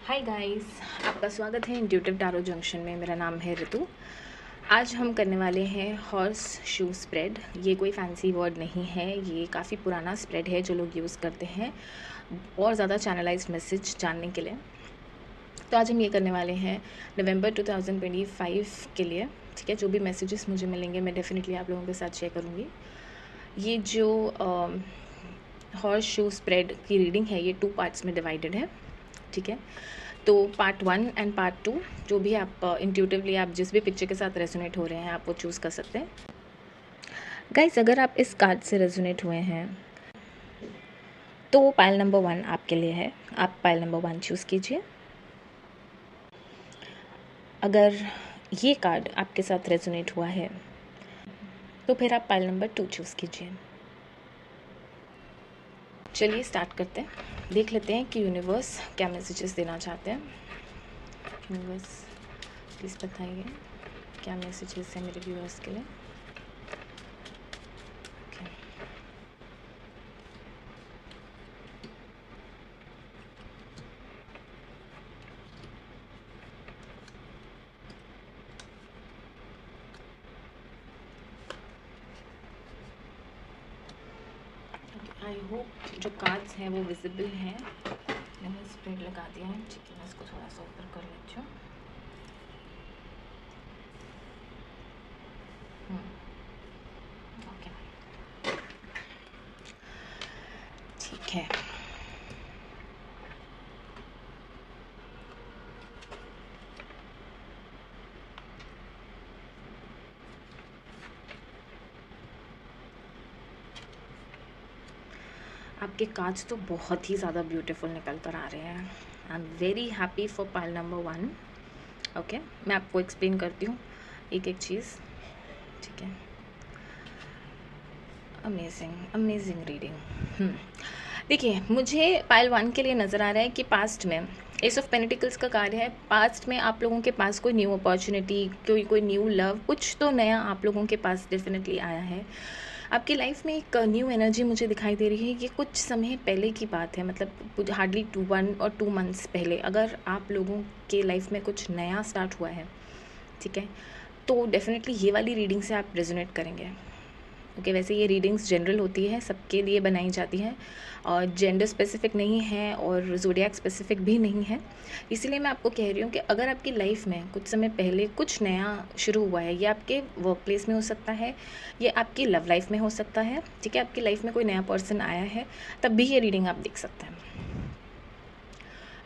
Hi guys, आपका स्वागत है इंट्यूटिव टैरो जंक्शन में। मेरा नाम है ऋतु। आज हम करने वाले हैं हॉर्स शू स्प्रेड। ये कोई फैंसी वर्ड नहीं है, ये काफ़ी पुराना स्प्रेड है जो लोग यूज़ करते हैं और ज़्यादा चैनलाइज्ड मैसेज जानने के लिए। तो आज हम ये करने वाले हैं नवंबर 2025 के लिए। ठीक है, जो भी मैसेजेस मुझे मिलेंगे मैं डेफिनेटली आप लोगों के साथ शेयर करूँगी। ये जो हॉर्स शू स्प्रेड की रीडिंग है ये 2 पार्ट्स में डिवाइडेड है। ठीक है, तो पार्ट 1 एंड पार्ट 2 जो भी आप इंट्यूटिवली आप जिस भी पिक्चर के साथ रेजोनेट हो रहे हैं आप वो चूज़ कर सकते हैं। गाइस, अगर आप इस कार्ड से रेजोनेट हुए हैं तो पाइल नंबर 1 आपके लिए है। आप पाइल नंबर 1 चूज़ कीजिए। अगर ये कार्ड आपके साथ रेजोनेट हुआ है तो फिर आप पाइल नंबर 2 चूज़ कीजिए। चलिए स्टार्ट करते हैं, देख लेते हैं कि यूनिवर्स क्या मैसेजेस देना चाहते हैं। यूनिवर्स प्लीज़ बताइए क्या मैसेजेस हैं मेरे व्यूअर्स के लिए। आई होप जो कार्ड्स हैं वो विजिबल हैं। मैंने स्प्रेड लगा दिया है। ठीक है, मैं इसको थोड़ा सा ऊपर कर लेती हूँ। ओके, ठीक है। आपके कार्ड्स तो बहुत ही ज़्यादा ब्यूटीफुल निकल कर आ रहे हैं। I am very happy for pile number 1। Okay, मैं आपको एक्सप्लेन करती हूँ एक एक चीज़। ठीक है, अमेजिंग रीडिंग। देखिए, मुझे पाइल 1 के लिए नज़र आ रहा है कि पास्ट में एस ऑफ पेंटिकल्स का कार्य है। पास्ट में आप लोगों के पास कोई न्यू अपॉर्चुनिटी, कोई न्यू लव, कुछ तो नया आप लोगों के पास डेफिनेटली आया है। आपकी लाइफ में एक न्यू एनर्जी मुझे दिखाई दे रही है। ये कुछ समय पहले की बात है, मतलब हार्डली 2 मंथ्स पहले अगर आप लोगों के लाइफ में कुछ नया स्टार्ट हुआ है, ठीक है, तो डेफिनेटली ये वाली रीडिंग से आप रेजोनेट करेंगे। ओके, वैसे ये रीडिंग्स जनरल होती है, सबके लिए बनाई जाती हैं और जेंडर स्पेसिफिक नहीं है और ज़ोडिएक स्पेसिफिक भी नहीं है। इसीलिए मैं आपको कह रही हूँ कि अगर आपकी लाइफ में कुछ समय पहले कुछ नया शुरू हुआ है, ये आपके वर्क प्लेस में हो सकता है, ये आपकी लव लाइफ में हो सकता है, ठीक है, आपकी लाइफ में कोई नया पर्सन आया है, तब भी ये रीडिंग आप देख सकते हैं।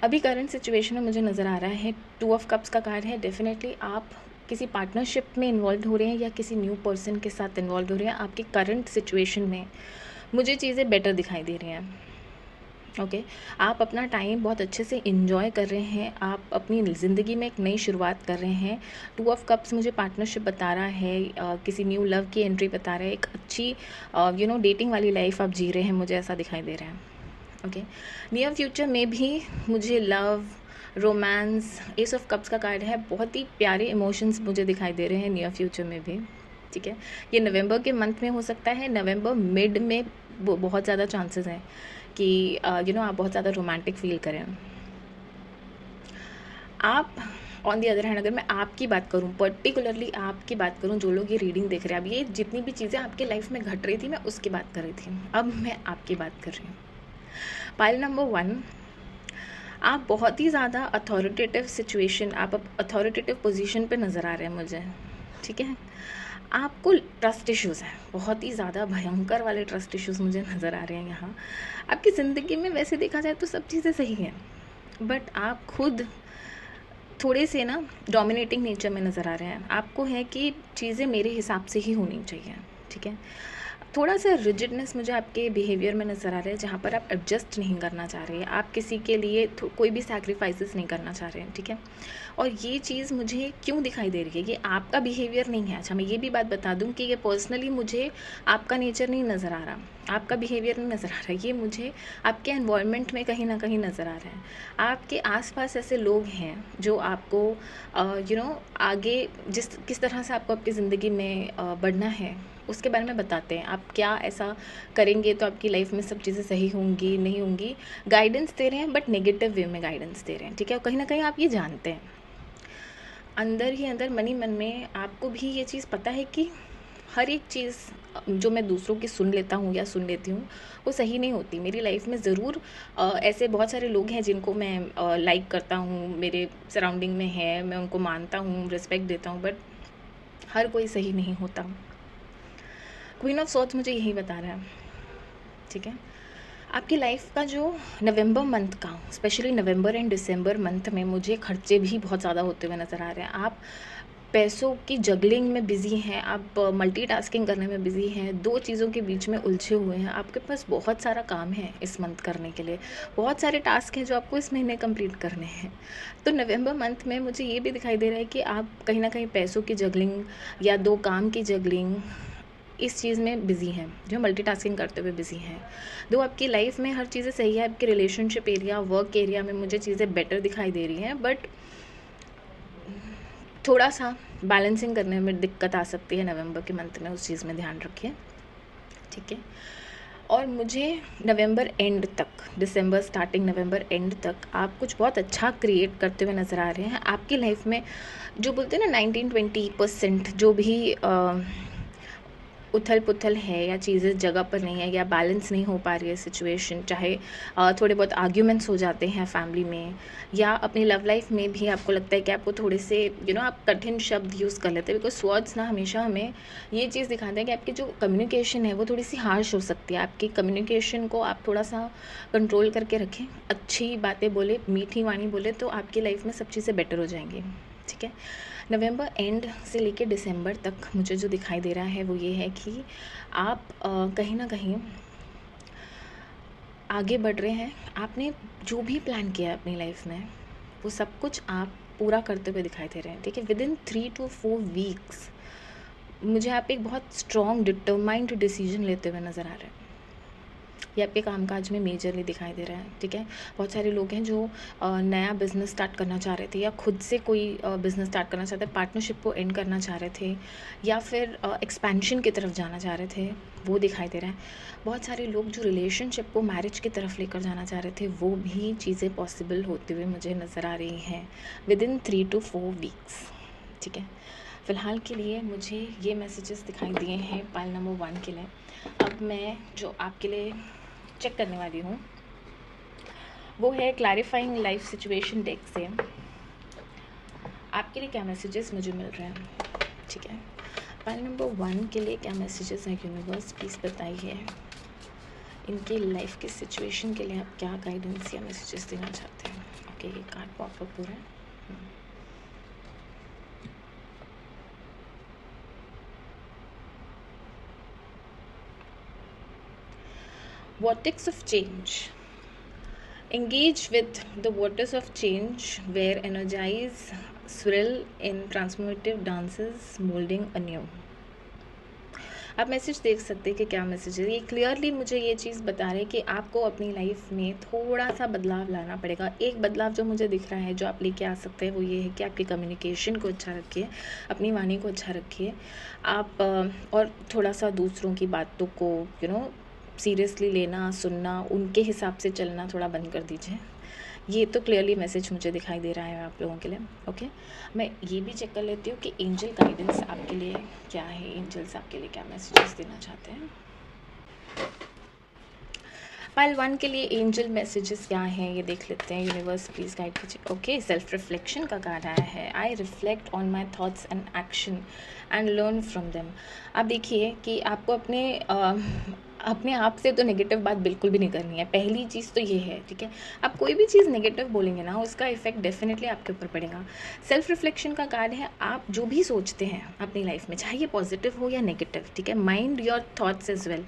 अभी करंट सिचुएशन में मुझे नज़र आ रहा है 2 ऑफ कप्स का कार्ड है। डेफिनेटली आप किसी पार्टनरशिप में इन्वॉल्व हो रहे हैं या किसी न्यू पर्सन के साथ इन्वॉल्व हो रहे हैं। आपकी करंट सिचुएशन में मुझे चीज़ें बेटर दिखाई दे रही हैं। ओके, आप अपना टाइम बहुत अच्छे से इन्जॉय कर रहे हैं, आप अपनी ज़िंदगी में एक नई शुरुआत कर रहे हैं। 2 ऑफ कप्स मुझे पार्टनरशिप बता रहा है, किसी न्यू लव की एंट्री बता रहा है, एक अच्छी डेटिंग वाली लाइफ आप जी रहे हैं, मुझे ऐसा दिखाई दे रहा है। ओके, नियर फ्यूचर में भी मुझे love, romance, S of cups का कार्ड है। बहुत ही प्यारे इमोशंस मुझे दिखाई दे रहे हैं नियर फ्यूचर में भी। ठीक है, ये नवंबर के मंथ में हो सकता है, नवंबर मिड में बहुत ज़्यादा चांसेस हैं कि आप बहुत ज़्यादा रोमांटिक फील करें। आप ऑन दी अदर हैंड, अगर मैं आपकी बात करूं, पर्टिकुलरली आपकी बात करूं, जो लोग ये रीडिंग देख रहे हैं, अब ये जितनी भी चीज़ें आपके लाइफ में घट रही थी मैं उसकी बात कर रही थी, अब मैं आपकी बात कर रही हूँ। पाइल नंबर 1, आप बहुत ही ज़्यादा अथॉरिटेटिव सिचुएशन, आप अथॉरिटेटिव पोजीशन पे नज़र आ रहे हैं मुझे। ठीक है, आपको ट्रस्ट इश्यूज़ हैं, बहुत ही ज़्यादा भयंकर वाले ट्रस्ट इश्यूज़ मुझे नज़र आ रहे हैं यहाँ। आपकी ज़िंदगी में वैसे देखा जाए तो सब चीज़ें सही हैं, बट आप खुद थोड़े से ना डोमिनेटिंग नेचर में नज़र आ रहे हैं। आपको है कि चीज़ें मेरे हिसाब से ही होनी चाहिए। ठीक है, थोड़ा सा रिजिडनेस मुझे आपके बिहेवियर में नज़र आ रहा है, जहाँ पर आप एडजस्ट नहीं करना चाह रहे हैं, आप किसी के लिए कोई भी सैक्रिफाइसेस नहीं करना चाह रहे हैं। ठीक है, और ये चीज़ मुझे क्यों दिखाई दे रही है, ये आपका बिहेवियर नहीं है। अच्छा, मैं ये भी बात बता दूं कि ये पर्सनली मुझे आपका नेचर नहीं नज़र आ रहा। आपका बिहेवियर नहीं नज़र आ रहा है, ये मुझे आपके एनवायरनमेंट में कहीं ना कहीं नज़र आ रहा है। आपके आसपास ऐसे लोग हैं जो आपको आगे किस तरह से आपको आपकी ज़िंदगी में बढ़ना है उसके बारे में बताते हैं। आप क्या ऐसा करेंगे तो आपकी लाइफ में सब चीज़ें सही होंगी नहीं होंगी, गाइडेंस दे रहे हैं, बट नेगेटिव वे में गाइडेंस दे रहे हैं, ठीक है। कहीं ना कहीं आप ये जानते हैं अंदर ही अंदर, मन ही मन में आपको भी ये चीज़ पता है कि हर एक चीज़ जो मैं दूसरों की सुन लेता हूँ या सुन लेती हूँ वो सही नहीं होती। मेरी लाइफ में ज़रूर ऐसे बहुत सारे लोग हैं जिनको मैं लाइक करता हूँ, मेरे सराउंडिंग में है, मैं उनको मानता हूँ, रिस्पेक्ट देता हूँ, बट हर कोई सही नहीं होता। क्वीन ऑफ सोर्ड्स मुझे यही बता रहा है, ठीक है। आपकी लाइफ का जो नवंबर मंथ का, specially November and December month में मुझे खर्चे भी बहुत ज़्यादा होते हुए नज़र आ रहे हैं। आप पैसों की जगलिंग में बिज़ी हैं, आप मल्टीटास्किंग करने में बिज़ी हैं, दो चीज़ों के बीच में उलझे हुए हैं। आपके पास बहुत सारा काम है इस मंथ करने के लिए, बहुत सारे टास्क हैं जो आपको इस महीने कंप्लीट करने हैं। तो नवंबर मंथ में मुझे ये भी दिखाई दे रहा है कि आप कहीं ना कहीं पैसों की जगलिंग या दो काम की जगलिंग, इस चीज़ में बिज़ी हैं, जो मल्टीटास्किंग करते हुए बिज़ी हैं। दो आपकी लाइफ में हर चीज़ें सही है, आपके रिलेशनशिप एरिया, वर्क एरिया में मुझे चीज़ें बेटर दिखाई दे रही हैं, बट थोड़ा सा बैलेंसिंग करने में दिक्कत आ सकती है नवंबर के मंथ में, उस चीज़ में ध्यान रखिए, ठीक है। और मुझे नवंबर एंड तक, दिसंबर स्टार्टिंग नवंबर एंड तक आप कुछ बहुत अच्छा क्रिएट करते हुए नज़र आ रहे हैं। आपकी लाइफ में जो बोलते हैं ना 19-20% जो भी उथल पुथल है या चीज़ें जगह पर नहीं है या बैलेंस नहीं हो पा रही है सिचुएशन, चाहे थोड़े बहुत आर्ग्यूमेंट्स हो जाते हैं फैमिली में, या अपनी लव लाइफ में भी आपको लगता है कि आपको थोड़े से आप कठिन शब्द यूज़ कर लेते हैं, बिकॉज वर्ड्स ना हमेशा हमें ये चीज़ दिखाते हैं कि आपकी जो कम्युनिकेशन है वो थोड़ी सी हार्श हो सकती है। आपकी कम्युनिकेशन को आप थोड़ा सा कंट्रोल करके रखें, अच्छी बातें बोले, मीठी वाणी बोले, तो आपकी लाइफ में सब चीज़ें बेटर हो जाएंगी, ठीक है। नवंबर एंड से लेकर दिसंबर तक मुझे जो दिखाई दे रहा है वो ये है कि आप कहीं ना कहीं आगे बढ़ रहे हैं। आपने जो भी प्लान किया है अपनी लाइफ में वो सब कुछ आप पूरा करते हुए दिखाई दे रहे हैं, ठीक है। विदिन 3 to 4 वीक्स मुझे आप एक बहुत स्ट्रॉन्ग डिटरमाइंड डिसीजन लेते हुए नज़र आ रहे हैं। ये आपके कामकाज में मेजरली दिखाई दे रहा है, ठीक है। बहुत सारे लोग हैं जो नया बिज़नेस स्टार्ट करना चाह रहे थे, या खुद से कोई बिज़नेस स्टार्ट करना चाहते, पार्टनरशिप को एंड करना चाह रहे थे, या फिर एक्सपेंशन की तरफ जाना चाह रहे थे, वो दिखाई दे रहा है। बहुत सारे लोग जो रिलेशनशिप को मैरिज की तरफ लेकर जाना चाह रहे थे, वो भी चीज़ें पॉसिबल होते हुए मुझे नज़र आ रही हैं विदिन 3 to 4 वीक्स, ठीक है। फ़िलहाल के लिए मुझे ये मैसेजेस दिखाई दिए हैं पाइल नंबर 1 के लिए। अब मैं जो आपके लिए चेक करने वाली हूँ वो है क्लैरिफाइंग लाइफ सिचुएशन डेक से आपके लिए क्या मैसेजेस मुझे मिल रहे हैं, ठीक है। पाइल नंबर 1 के लिए क्या मैसेजेस हैं यूनिवर्स, प्लीज़ बताइए। इनकी लाइफ की सिचुएशन के लिए आप क्या गाइडेंस या मैसेजेस देना चाहते हैं। ओके, ये कार्ड पॉपअप हो रहा है। Vortex of change. Engage with the waters of change where energize swirl in transformative dances molding anew. आप मैसेज देख सकते हैं कि क्या मैसेज है। ये क्लियरली मुझे ये चीज़ बता रहे हैं कि आपको अपनी लाइफ में थोड़ा सा बदलाव लाना पड़ेगा। एक बदलाव जो मुझे दिख रहा है जो आप लेके आ सकते हैं वो ये है कि आपकी कम्युनिकेशन को अच्छा रखिए, अपनी वाणी को अच्छा रखिए आप, और थोड़ा सा दूसरों की बातों को सीरियसली लेना, सुनना, उनके हिसाब से चलना थोड़ा बंद कर दीजिए। ये तो क्लियरली मैसेज मुझे दिखाई दे रहा है आप लोगों के लिए, ओके। मैं ये भी चेक कर लेती हूँ कि एंजल गाइडेंस आपके लिए क्या है, एंजल्स आपके लिए क्या मैसेजेस देना चाहते हैं। पाइल 1 के लिए एंजल मैसेजेस क्या हैं ये देख लेते हैं। यूनिवर्स प्लीज़ गाइड कीजिए। ओके, सेल्फ रिफ्लेक्शन का कार्ड आया है। I reflect on my thoughts and action and learn from them. आप देखिए कि आपको अपने आप से तो नेगेटिव बात बिल्कुल भी नहीं करनी है, पहली चीज़ तो ये है, ठीक है। आप कोई भी चीज़ नेगेटिव बोलेंगे ना उसका इफेक्ट डेफिनेटली आपके ऊपर पड़ेगा। सेल्फ रिफ्लेक्शन का कार्ड है। आप जो भी सोचते हैं अपनी लाइफ में, चाहे ये पॉजिटिव हो या नेगेटिव, ठीक है, mind your thoughts as well.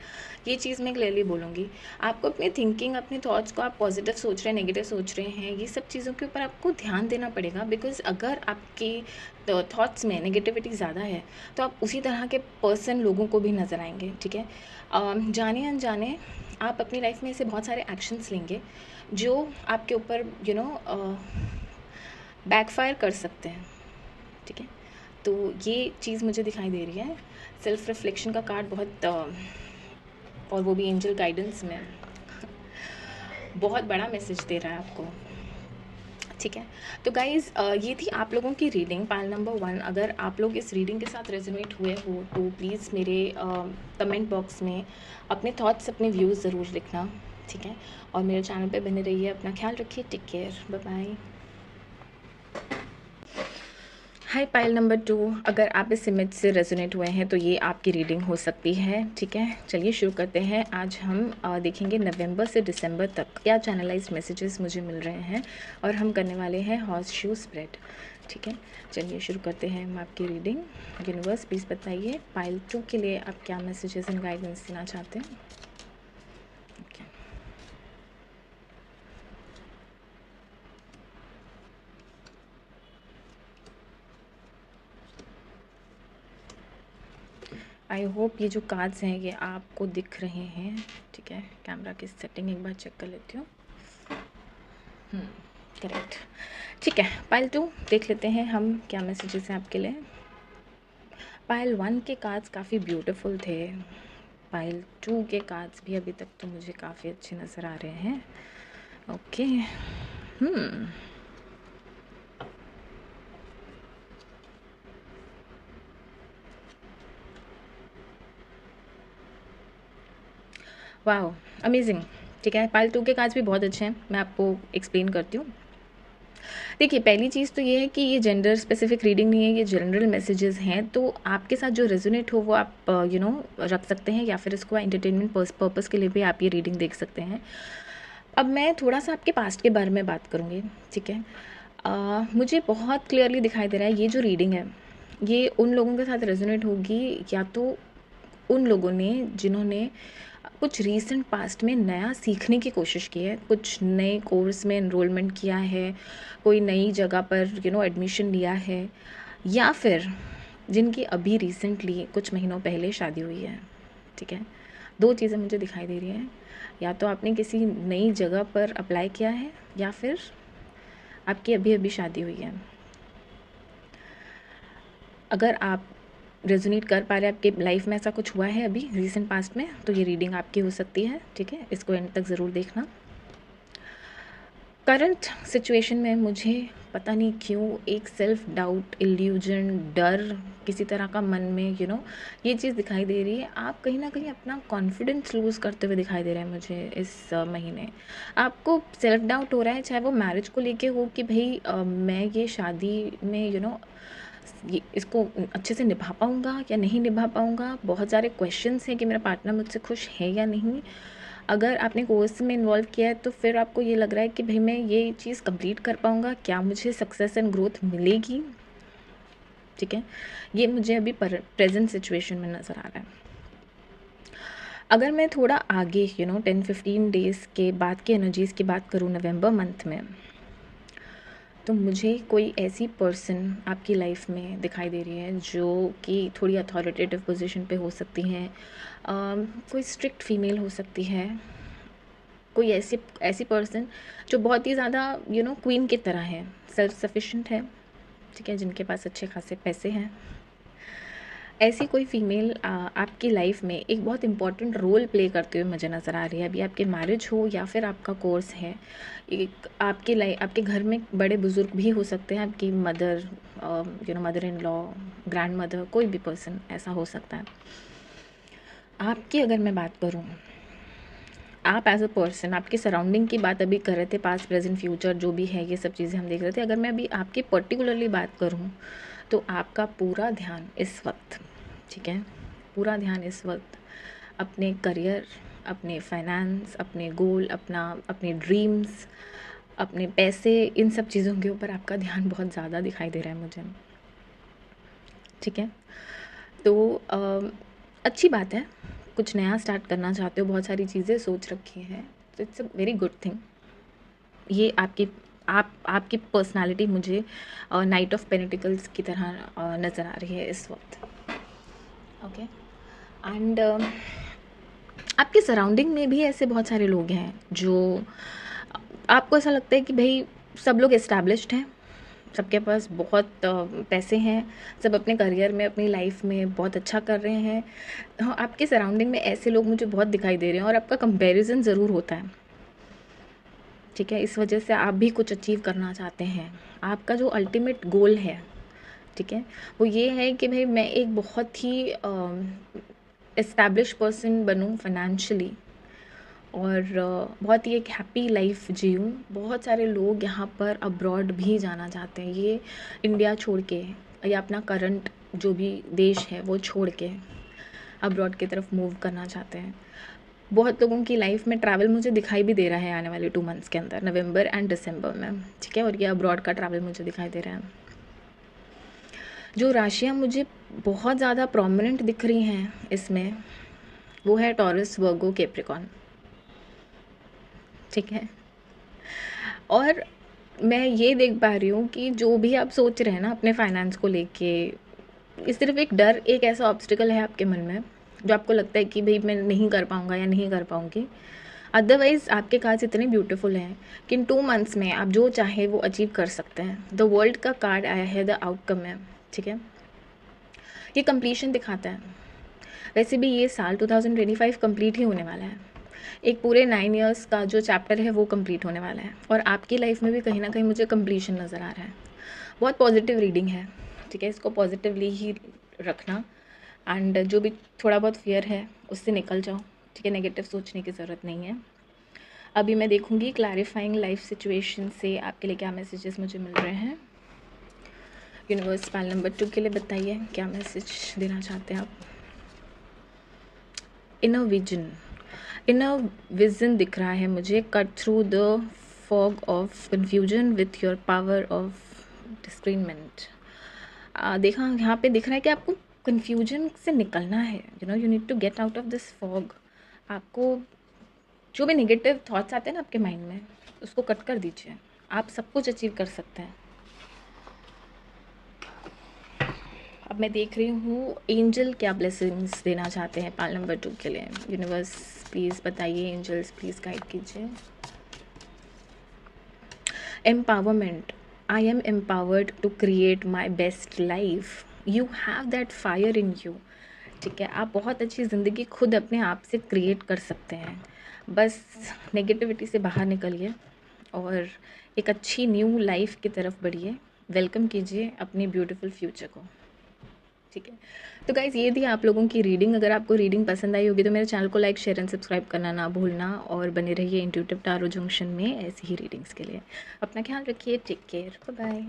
ये चीज़ मैं क्लियरली बोलूँगी। आपको अपनी थिंकिंग, अपने थॉट्स को आप पॉजिटिव सोच रहे हैं, नेगेटिव सोच रहे हैं, ये सब चीज़ों के ऊपर आपको ध्यान देना पड़ेगा। बिकॉज अगर आपकी थॉट्स में नेगेटिविटी ज़्यादा है तो आप उसी तरह के पर्सन लोगों को भी नज़र आएंगे, ठीक है। जाने अनजाने आप अपनी लाइफ में ऐसे बहुत सारे एक्शंस लेंगे जो आपके ऊपर बैकफायर कर सकते हैं, ठीक है। तो ये चीज़ मुझे दिखाई दे रही है। सेल्फ रिफ्लेक्शन का कार्ड बहुत और वो भी एंजल गाइडेंस में बहुत बड़ा मैसेज दे रहा है आपको, ठीक है। तो गाइज़ ये थी आप लोगों की रीडिंग पाइल नंबर 1। अगर आप लोग इस रीडिंग के साथ रेजोनेट हुए हो तो प्लीज़ मेरे कमेंट बॉक्स में अपने थॉट्स, अपने व्यूज़ ज़रूर लिखना, ठीक है। और मेरे चैनल पे बने रहिए, अपना ख्याल रखिए, टेक केयर, बाय बाय। हाय पाइल नंबर 2, अगर आप इस इमेज से रेजोनेट हुए हैं तो ये आपकी रीडिंग हो सकती है, ठीक है। चलिए शुरू करते हैं। आज हम देखेंगे नवंबर से दिसंबर तक क्या चैनलाइज्ड मैसेजेस मुझे मिल रहे हैं, और हम करने वाले हैं हॉर्स शू स्प्रेड, ठीक है। चलिए शुरू करते हैं हम आपकी रीडिंग। यूनिवर्स प्लीज़ बताइए पाइल 2 के लिए आप क्या मैसेजेस एंड गाइडेंस देना चाहते हैं। ओके, आई होप ये जो कार्ड्स हैं ये आपको दिख रहे हैं, ठीक है। कैमरा की सेटिंग एक बार चेक कर लेती हूँ। करेक्ट, ठीक है। पाइल 2 देख लेते हैं हम क्या मैसेजेस हैं आपके लिए। पाइल 1 के कार्ड्स काफ़ी ब्यूटीफुल थे। पाइल 2 के कार्ड्स भी अभी तक तो मुझे काफ़ी अच्छे नज़र आ रहे हैं। ओके, वाह, अमेजिंग, ठीक है। पाइल 2 के कार्ड्स भी बहुत अच्छे हैं, मैं आपको एक्सप्लेन करती हूँ। देखिए, पहली चीज़ तो ये है कि ये जेंडर स्पेसिफिक रीडिंग नहीं है, ये जनरल मैसेजेस हैं। तो आपके साथ जो रेजोनेट हो वो आप रख सकते हैं, या फिर इसको एंटरटेनमेंट पर्पस के लिए भी आप ये रीडिंग देख सकते हैं। अब मैं थोड़ा सा आपके पास्ट के बारे में बात करूँगी, ठीक है। मुझे बहुत क्लियरली दिखाई दे रहा है ये जो रीडिंग है ये उन लोगों के साथ रेजोनेट होगी, या तो उन लोगों ने जिन्होंने कुछ रीसेंट पास्ट में नया सीखने की कोशिश की है, कुछ नए कोर्स में एनरोलमेंट किया है, कोई नई जगह पर एडमिशन लिया है, या फिर जिनकी अभी रिसेंटली कुछ महीनों पहले शादी हुई है, ठीक है। दो चीज़ें मुझे दिखाई दे रही हैं, या तो आपने किसी नई जगह पर अप्लाई किया है, या फिर आपकी अभी अभी शादी हुई है। अगर आप रेजोनेट कर पा रहे हैं, आपके लाइफ में ऐसा कुछ हुआ है अभी रिसेंट पास्ट में, तो ये रीडिंग आपकी हो सकती है, ठीक है। इसको एंड तक ज़रूर देखना। करंट सिचुएशन में मुझे पता नहीं क्यों एक सेल्फ डाउट, इल्यूजन, डर किसी तरह का मन में ये चीज़ दिखाई दे रही है। आप कहीं ना कहीं अपना कॉन्फिडेंस लूज़ करते हुए दिखाई दे रहे हैं मुझे इस महीने। आपको सेल्फ डाउट हो रहा है, चाहे वो मैरिज को लेके हो कि भाई मैं ये शादी में ये इसको अच्छे से निभा पाऊँगा या नहीं निभा पाऊँगा। बहुत सारे क्वेश्चंस हैं कि मेरा पार्टनर मुझसे खुश है या नहीं। अगर आपने कोर्स में इन्वॉल्व किया है तो फिर आपको ये लग रहा है कि भाई मैं ये चीज़ कंप्लीट कर पाऊँगा, क्या मुझे सक्सेस एंड ग्रोथ मिलेगी, ठीक है। ये मुझे अभी प्रेजेंट सिचुएशन में नज़र आ रहा है। अगर मैं थोड़ा आगे 10-15 डेज़ के बाद की एनर्जीज़ की बात करूँ नवंबर मंथ में, तो मुझे कोई ऐसी पर्सन आपकी लाइफ में दिखाई दे रही है जो कि थोड़ी अथॉरिटेटिव पोजीशन पे हो सकती हैं। कोई स्ट्रिक्ट फीमेल हो सकती है, कोई ऐसी पर्सन जो बहुत ही ज़्यादा क्वीन की तरह है, सेल्फ सफिशिएंट है, ठीक है, जिनके पास अच्छे खासे पैसे हैं। ऐसी कोई फीमेल आपकी लाइफ में एक बहुत इंपॉर्टेंट रोल प्ले करते हुए मुझे नज़र आ रही है। अभी आपके मैरिज हो या फिर आपका कोर्स है, एक आपके घर में बड़े बुज़ुर्ग भी हो सकते हैं, आपकी mother, mother in law, grand mother, कोई भी पर्सन ऐसा हो सकता है। आपकी अगर मैं बात करूँ, आप एज अ पर्सन, आपके सराउंडिंग की बात अभी कर रहे थे, पास्ट प्रेजेंट फ्यूचर जो भी है ये सब चीज़ें हम देख रहे थे। अगर मैं अभी आपकी पर्टिकुलरली बात करूँ तो आपका पूरा ध्यान इस वक्त, ठीक है, पूरा ध्यान इस वक्त अपने करियर, अपने फाइनेंस, अपने गोल, अपने ड्रीम्स, अपने पैसे, इन सब चीज़ों के ऊपर आपका ध्यान बहुत ज़्यादा दिखाई दे रहा है मुझे, ठीक है। तो अच्छी बात है, कुछ नया स्टार्ट करना चाहते हो, बहुत सारी चीज़ें सोच रखी हैं, तो it's a very good thing. ये आपकी पर्सनालिटी मुझे नाइट ऑफ पेंटिकल्स की तरह नज़र आ रही है इस वक्त, ओके। एंड आपके सराउंडिंग में भी ऐसे बहुत सारे लोग हैं जो आपको ऐसा लगता है कि भाई सब लोग एस्टैब्लिश्ड हैं, सबके पास बहुत पैसे हैं, सब अपने करियर में अपनी लाइफ में बहुत अच्छा कर रहे हैं। हाँ, आपके सराउंडिंग में ऐसे लोग मुझे बहुत दिखाई दे रहे हैं और आपका कंपैरिजन ज़रूर होता है, ठीक है। इस वजह से आप भी कुछ अचीव करना चाहते हैं, आपका जो अल्टीमेट गोल है, ठीक है, वो ये है कि भाई मैं एक बहुत ही एस्टैब्लिश पर्सन बनूं फाइनेंशियली और बहुत ही एक हैप्पी लाइफ जीऊँ। बहुत सारे लोग यहाँ पर अब्रॉड भी जाना चाहते हैं, ये इंडिया छोड़ के या अपना करंट जो भी देश है वो छोड़ के अब्रॉड की तरफ मूव करना चाहते हैं। बहुत लोगों की लाइफ में ट्रैवल मुझे दिखाई भी दे रहा है आने वाले 2 मंथ्स के अंदर, नवंबर एंड दिसंबर में, ठीक है। और ये अब्रॉड का ट्रैवल मुझे दिखाई दे रहा है। जो राशियाँ मुझे बहुत ज़्यादा प्रोमिनेंट दिख रही हैं इसमें, वो है टॉरस, वर्गो, कैप्रिकॉर्न, ठीक है। और मैं ये देख पा रही हूँ कि जो भी आप सोच रहे हैं ना अपने फाइनेंस को लेके, ये सिर्फ एक डर, एक ऐसा ऑब्स्टिकल है आपके मन में जो आपको लगता है कि भाई मैं नहीं कर पाऊँगा या नहीं कर पाऊँगी। अदरवाइज़ आपके कार्ड्स इतने ब्यूटीफुल हैं कि इन 2 मंथ्स में आप जो चाहे वो अचीव कर सकते हैं। द वर्ल्ड का कार्ड आया है, द आउटकम है, ठीक है। ये कंप्लीशन दिखाता है। वैसे भी ये साल 2025 कंप्लीट ही होने वाला है, एक पूरे 9 इयर्स का जो चैप्टर है वो कंप्लीट होने वाला है और आपकी लाइफ में भी कहीं ना कहीं मुझे कंप्लीशन नज़र आ रहा है। बहुत पॉजिटिव रीडिंग है, ठीक है, इसको पॉजिटिवली ही रखना एंड जो भी थोड़ा बहुत फियर है उससे निकल जाओ, ठीक है। नेगेटिव सोचने की ज़रूरत नहीं है। अभी मैं देखूंगी क्लैरिफाइंग लाइफ सिचुएशन से आपके लिए क्या मैसेजेस मुझे मिल रहे हैं। यूनिवर्स पाल नंबर 2 के लिए बताइए क्या मैसेज देना चाहते हैं आप। इनर विजन दिख रहा है मुझे। Cut through the fog of confusion with your power of discernment. देखा यहाँ पे दिख रहा है कि आपको कन्फ्यूजन से निकलना है, you need to get out of this fog. आपको जो भी नेगेटिव थॉट्स आते हैं ना आपके माइंड में, उसको कट कर दीजिए, आप सब कुछ अचीव कर सकते हैं। अब मैं देख रही हूँ एंजल क्या ब्लेसिंग्स देना चाहते हैं पाल नंबर 2 के लिए। यूनिवर्स प्लीज़ बताइए, एंजल्स प्लीज़ गाइड कीजिए। Empowerment, I am empowered to create my best life. You have that fire in you, ठीक है। आप बहुत अच्छी ज़िंदगी खुद अपने आप से क्रिएट कर सकते हैं। बस नेगेटिविटी से बाहर निकलिए और एक अच्छी न्यू लाइफ की तरफ बढ़िए। वेलकम कीजिए अपने ब्यूटीफुल फ्यूचर को, ठीक है। तो गाइज़ ये थी आप लोगों की रीडिंग। अगर आपको रीडिंग पसंद आई होगी तो मेरे चैनल को लाइक, शेयर एंड सब्सक्राइब करना ना भूलना और बने रहिए इंट्यूटिव टारो जंक्शन में ऐसी ही रीडिंग्स के लिए। अपना ख्याल रखिए, टेक केयर, बाय बाय।